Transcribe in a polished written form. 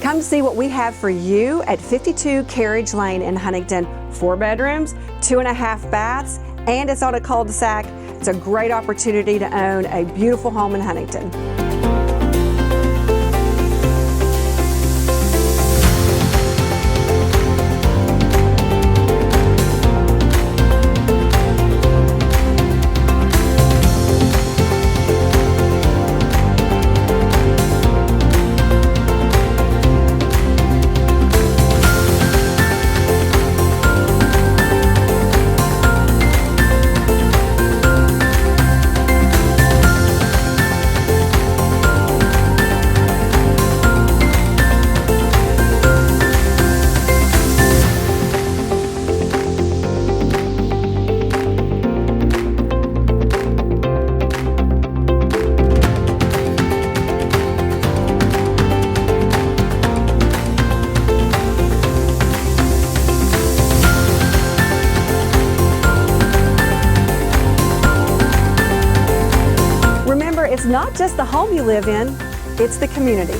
Come see what we have for you at 52 Carriage Lane in Huntington. 4 bedrooms, 2.5 baths, and it's on a cul-de-sac. It's a great opportunity to own a beautiful home in Huntington. It's not just the home you live in, it's the community.